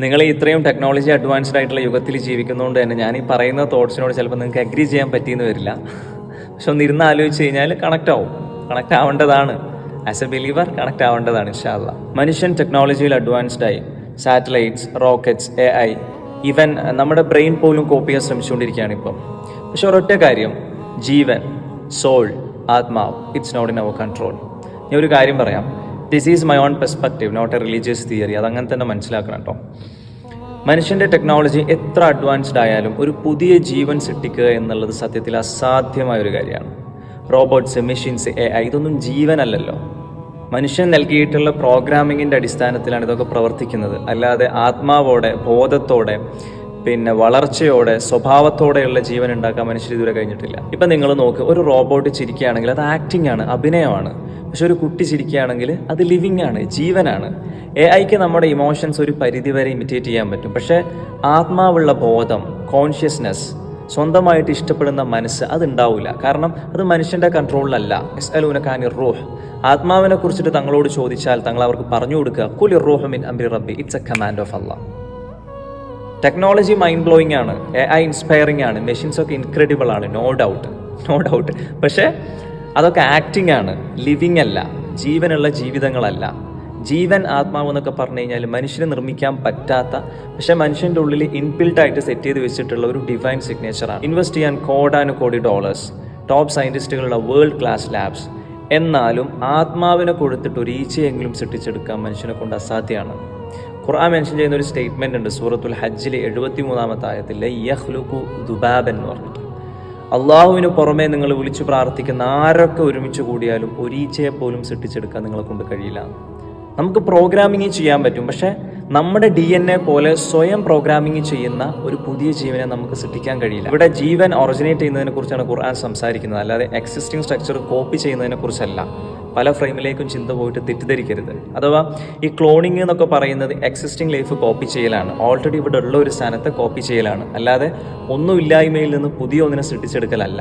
നിങ്ങൾ ഇത്രയും technology advanced ആയിട്ടുള്ള യുഗത്തിൽ ജീവിക്കുന്നതുകൊണ്ട് തന്നെ ഞാൻ ഈ പറയുന്ന തോട്ട്സിനോട് ചിലപ്പോൾ നിങ്ങൾക്ക് അഗ്രി ചെയ്യാൻ പറ്റിയെന്ന് വരില്ല. പക്ഷെ ഒന്ന് ഇരുന്ന് ആലോചിച്ച് കഴിഞ്ഞാൽ കണക്ട് ആവേണ്ടതാണ്. ആസ് എ ബിലീവർ കണക്ട് ആവേണ്ടതാണ് ഇൻഷാ അല്ലാ. മനുഷ്യൻ ടെക്നോളജിയിൽ അഡ്വാൻസ്ഡ് ആയി. സാറ്റലൈറ്റ്സ്, റോക്കറ്റ്സ്, AI, ഈവൻ നമ്മുടെ ബ്രെയിൻ പോലും കോപ്പി ചെയ്യാൻ ശ്രമിച്ചുകൊണ്ടിരിക്കുകയാണ് ഇപ്പം. പക്ഷെ ഒരൊറ്റ കാര്യം, ജീവൻ, സോൾ, ആത്മാവ്, it's not in our control. ഞാൻ ഒരു കാര്യം പറയാം, this is my own perspective, not a religious theory. അതങ്ങനെ തന്നെ മനസ്സിലാക്കണം കേട്ടോ. മനുഷ്യൻ്റെ ടെക്നോളജി എത്ര അഡ്വാൻസ്ഡ് ആയാലും ഒരു പുതിയ ജീവൻ സൃഷ്ടിക്കുക എന്നുള്ളത് സത്യത്തിൽ അസാധ്യമായൊരു കാര്യമാണ്. റോബോട്ട്സ്, മെഷീൻസ്, AI ഇതൊന്നും ജീവനല്ലല്ലോ. മനുഷ്യൻ നൽകിയിട്ടുള്ള പ്രോഗ്രാമിങ്ങിൻ്റെ അടിസ്ഥാനത്തിലാണ് ഇതൊക്കെ പ്രവർത്തിക്കുന്നത്. അല്ലാതെ ആത്മാവോടെ, ബോധത്തോടെ, വളർച്ചയോടെ, സ്വഭാവത്തോടെയുള്ള ജീവൻ ഉണ്ടാക്കാൻ മനുഷ്യർ ഇതുവരെ കഴിഞ്ഞിട്ടില്ല. ഇപ്പം നിങ്ങൾ നോക്ക്, ഒരു റോബോട്ട് ചിരിക്കുകയാണെങ്കിൽ അത് ആക്ടിംഗ് ആണ്, അഭിനയമാണ്. പക്ഷെ ഒരു കുട്ടി ചിരിക്കുകയാണെങ്കിൽ അത് ലിവിങ് ആണ്, ജീവനാണ്. AIക്ക് നമ്മുടെ ഇമോഷൻസ് ഒരു പരിധിവരെ ഇമിറ്റേറ്റ് ചെയ്യാൻ പറ്റും. പക്ഷേ ആത്മാവുള്ള ബോധം, കോൺഷ്യസ്നെസ്, സ്വന്തമായിട്ട് ഇഷ്ടപ്പെടുന്ന മനസ്സ് അതുണ്ടാവില്ല. കാരണം അത് മനുഷ്യൻ്റെ കൺട്രോളിലല്ല. യസ്അലൂനക അനിർ റൂഹ്, ആത്മാവിനെ കുറിച്ചിട്ട് തങ്ങളോട് ചോദിച്ചാൽ തങ്ങൾ അവർക്ക് പറഞ്ഞു കൊടുക്കുക, ഖുലിർ റൂഹു മിൻ അംരി റബ്ബി, it's A command of Allah. Technology mind blowing ആണ്, AI ഇൻസ്പയറിംഗ് ആണ്, മെഷീൻസ് ഒക്കെ ഇൻക്രെഡിബിൾ ആണ്, നോ ഡൗട്ട്. പക്ഷേ അതൊക്കെ ആക്ടിംഗ് ആണ്, ലിവിങ് അല്ല, ജീവനുള്ള ജീവിതങ്ങളല്ല. ജീവൻ, ആത്മാവ് എന്നൊക്കെ പറഞ്ഞു കഴിഞ്ഞാൽ മനുഷ്യന് നിർമ്മിക്കാൻ പറ്റാത്ത, പക്ഷെ മനുഷ്യൻ്റെ ഉള്ളിൽ ഇൻബിൽട്ടായിട്ട് സെറ്റ് ചെയ്ത് വെച്ചിട്ടുള്ള ഒരു ഡിവൈൻ സിഗ്നേച്ചറാണ്. ഇൻവെസ്റ്റ് ചെയ്യാൻ കോടാനുകോടി ഡോളേഴ്സ്, ടോപ്പ് സയൻറ്റിസ്റ്റുകളുടെ വേൾഡ് ക്ലാസ് ലാബ്സ്, എന്നാലും ആത്മാവിനെ കൊടുത്തിട്ട് ഒരു ഈച്ചയെങ്കിലും സൃഷ്ടിച്ചെടുക്കാൻ മനുഷ്യനെ കൊണ്ട് അസാധ്യമാണ്. ഖുർആൻ മെൻഷൻ ചെയ്യുന്ന ഒരു സ്റ്റേറ്റ്മെൻ്റ് ഉണ്ട് സൂറത്തുൽ ഹജ്ജിലെ 73-ാമത്തെ ആയത്തിൽ, യഖ്ലുഖു ദുബാബൻ എന്ന് പറഞ്ഞിട്ട്. അള്ളാഹുവിന് പുറമെ നിങ്ങൾ വിളിച്ചു പ്രാർത്ഥിക്കുന്ന ആരൊക്കെ ഒരുമിച്ച് കൂടിയാലും ഒരു ഈച്ചയെ പോലും സൃഷ്ടിച്ചെടുക്കാൻ നിങ്ങളെ കൊണ്ട് കഴിയില്ല. നമുക്ക് പ്രോഗ്രാമിങ് ചെയ്യാൻ പറ്റും, പക്ഷേ നമ്മുടെ DNA പോലെ സ്വയം പ്രോഗ്രാമിങ് ചെയ്യുന്ന ഒരു പുതിയ ജീവനെ നമുക്ക് സൃഷ്ടിക്കാൻ കഴിയില്ല. ഇവിടെ ജീവൻ ഒറിജിനേറ്റ് ചെയ്യുന്നതിനെ കുറിച്ചാണ് ഖുർആൻ സംസാരിക്കുന്നത്, അല്ലാതെ എക്സിസ്റ്റിംഗ് സ്ട്രക്ചർ കോപ്പി ചെയ്യുന്നതിനെ കുറിച്ചല്ല. പല ഫ്രെയിമിലേക്കും ചിന്ത പോയിട്ട് തെറ്റിദ്ധരിക്കരുത്. അഥവാ ഈ ക്ലോണിങ് എന്നൊക്കെ പറയുന്നത് എക്സിസ്റ്റിംഗ് ലൈഫ് കോപ്പി ചെയ്യലാണ്, ഓൾറെഡി ഇവിടെ ഉള്ള ഒരു സ്ഥാനത്തെ കോപ്പി ചെയ്യലാണ്, അല്ലാതെ ഒന്നുമില്ലായ്മയിൽ നിന്ന് പുതിയ ഒന്നിനെ സൃഷ്ടിച്ചെടുക്കലല്ല.